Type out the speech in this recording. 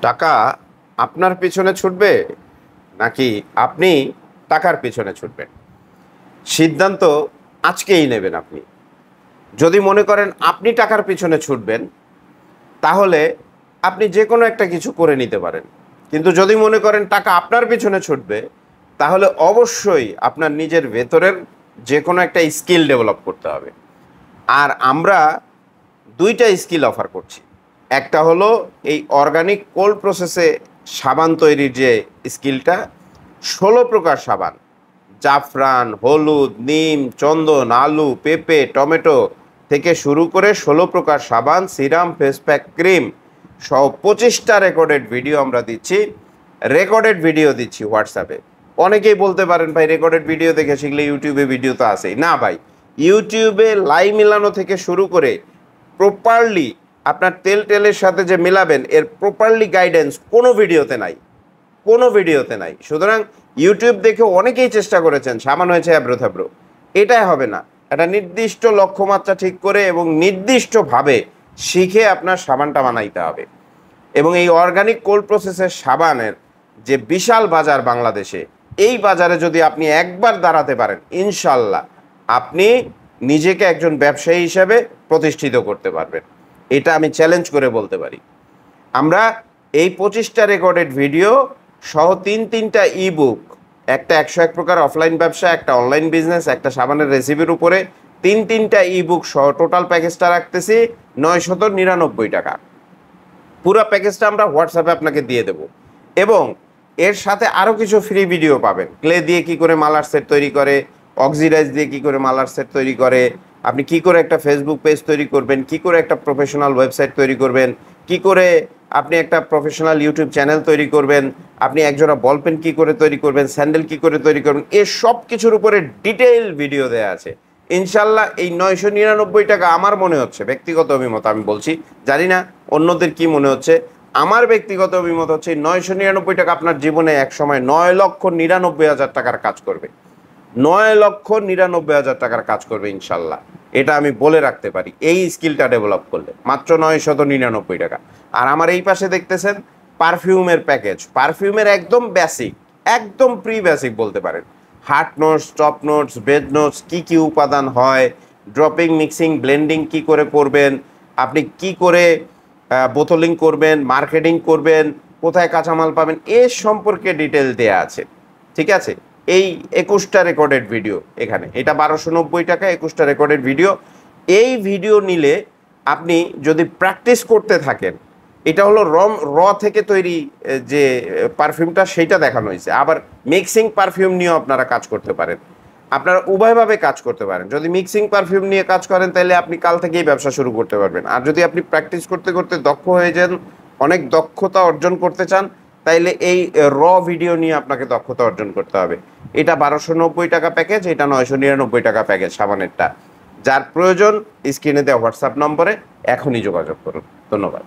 টাকা আপনার পিছনে ছুটবে নাকি আপনি টাকার পিছনে ছুটবেন? সিদ্ধান্ত আজকেই নেবেন আপনি। যদি মনে করেন আপনি টাকার পিছনে ছুটবেন, তাহলে আপনি যে কোনো একটা কিছু করে নিতে পারেন। কিন্তু যদি মনে করেন টাকা আপনার পিছনে ছুটবে, তাহলে অবশ্যই আপনার নিজের ভেতরের যে কোনো একটা স্কিল ডেভেলপ করতে হবে। আর আমরা ২টা স্কিল অফার করছি। একটা হলো এই অর্গানিক কোল্ড প্রসেসে সাবান তৈরির যে স্কিলটা, ১৬ প্রকার সাবান, জাফরান, হলুদ, নিম, চন্দন, আলু, পেঁপে, টমেটো থেকে শুরু করে ১৬ প্রকার সাবান, সিরাম, ফেস প্যাক, ক্রিম সহ ২৫টা রেকর্ডেড ভিডিও আমরা দিচ্ছি। রেকর্ডেড ভিডিও দিচ্ছি হোয়াটসঅ্যাপে। অনেকেই বলতে পারেন, ভাই রেকর্ডেড ভিডিও দেখে শিখলে ইউটিউবে ভিডিও তো আসেই না। ভাই, ইউটিউবে লাইভ মিলানো থেকে শুরু করে প্রপারলি আপনার তেলের সাথে যে মেলাবেন এর প্রপারলি গাইডেন্স কোনো ভিডিওতে নাই, কোনো ভিডিওতে নাই। সুতরাং ইউটিউব দেখে অনেকেই চেষ্টা করেছেন, সামান হয়েছে অ্যাব্রো থ্যাব্রো। এটাই হবে না। একটা নির্দিষ্ট লক্ষ্যমাত্রা ঠিক করে এবং নির্দিষ্টভাবে শিখে আপনার সাবানটা বানাইতে হবে। এবং এই অর্গানিক কোল্ড প্রসেসের সাবানের যে বিশাল বাজার বাংলাদেশে, এই বাজারে যদি আপনি একবার দাঁড়াতে পারেন, ইনশাল্লাহ আপনি নিজেকে একজন ব্যবসায়ী হিসেবে প্রতিষ্ঠিত করতে পারবেন। এটা আমি চ্যালেঞ্জ করে বলতে পারি। আমরা এই ২৫টা রেকর্ডেড ভিডিও সহ তিনটা ইবুক, একটা ১০১ প্রকার অফলাইন ব্যবসা, একটা অনলাইন বিজনেস, একটা সাবানের রেসিপির উপরে তিনটা ইবুক সহ টোটাল প্যাকেজটা রাখতেছি ৯৯৯ টাকা। পুরো প্যাকেজটা আমরা হোয়াটসঅ্যাপে আপনাকে দিয়ে দেব এবং এর সাথে আরও কিছু ফ্রি ভিডিও পাবেন। ক্লে দিয়ে কি করে মালার সেট তৈরি করে, অক্সিডাইজ দিয়ে কি করে মালার সেট তৈরি করে, আপনি কি করে একটা ফেসবুক পেজ তৈরি করবেন, কি করে একটা প্রফেশনাল ওয়েবসাইট তৈরি করবেন, কি করে আপনি একটা প্রফেশনাল ইউটিউব চ্যানেল তৈরি করবেন, আপনি একজোড়া বল পেন কী করে তৈরি করবেন, স্যান্ডেল কি করে তৈরি করবেন, এ সব কিছুর উপরে ডিটেইল ভিডিও দেওয়া আছে। ইনশাল্লাহ এই ৯৯৯ টাকা আমার মনে হচ্ছে, ব্যক্তিগত অভিমত আমি বলছি, জানি না অন্যদের কি মনে হচ্ছে, আমার ব্যক্তিগত অভিমত হচ্ছে ৯৯৯ টাকা আপনার জীবনে এক সময় ৯,৯৯,০০০ টাকার কাজ করবে। ৯,৯৯,০০০ টাকার কাজ করবে ইনশাল্লাহ। এটা আমি বলে রাখতে পারি এই স্কিলটা ডেভেলপ করলে, মাত্র ৯৯৯ টাকা। আর আমার এই পাশে দেখতেছেন পারফিউমের প্যাকেজ, পারফিউমের একদম বেসিক, একদম প্রি বেসিক বলতে পারেন। Heart notes, top notes, base notes, কী কী উপাদান হয়, ড্রপিং, মিক্সিং, ব্লেন্ডিং কি করে করবেন, আপনি কি করে বোতলিং করবেন, মার্কেটিং করবেন, কোথায় কাঁচামাল পাবেন, এ সম্পর্কে ডিটেল দেয়া আছে। ঠিক আছে, এই ২১টা রেকর্ডেড ভিডিও এখানে, এটা ১২৯০ টাকা, ২১টা রেকর্ডেড ভিডিও। এই ভিডিও নিলে আপনি যদি প্র্যাকটিস করতে থাকেন, এটা হলো র থেকে তৈরি যে পারফিউমটা, সেইটা দেখানো হয়েছে। আবার মিক্সিং পারফিউম নিয়েও আপনারা কাজ করতে পারেন, আপনারা উভয়ভাবে কাজ করতে পারেন। যদি মিক্সিং পারফিউম নিয়ে কাজ করেন তাহলে আপনি কাল থেকেই ব্যবসা শুরু করতে পারবেন। আর যদি আপনি প্র্যাকটিস করতে করতে দক্ষ হয়ে যান, অনেক দক্ষতা অর্জন করতে চান, তাইলে এই ভিডিও নিয়ে আপনাকে দক্ষতা অর্জন করতে হবে। এটা ১২৯০ টাকা প্যাকেজ, এটা ৯৯৯ টাকা প্যাকেজ সাবানেরটা। যার প্রয়োজন স্ক্রিনে দেওয়া হোয়াটসঅ্যাপ নম্বরে এখনই যোগাযোগ করুন। ধন্যবাদ।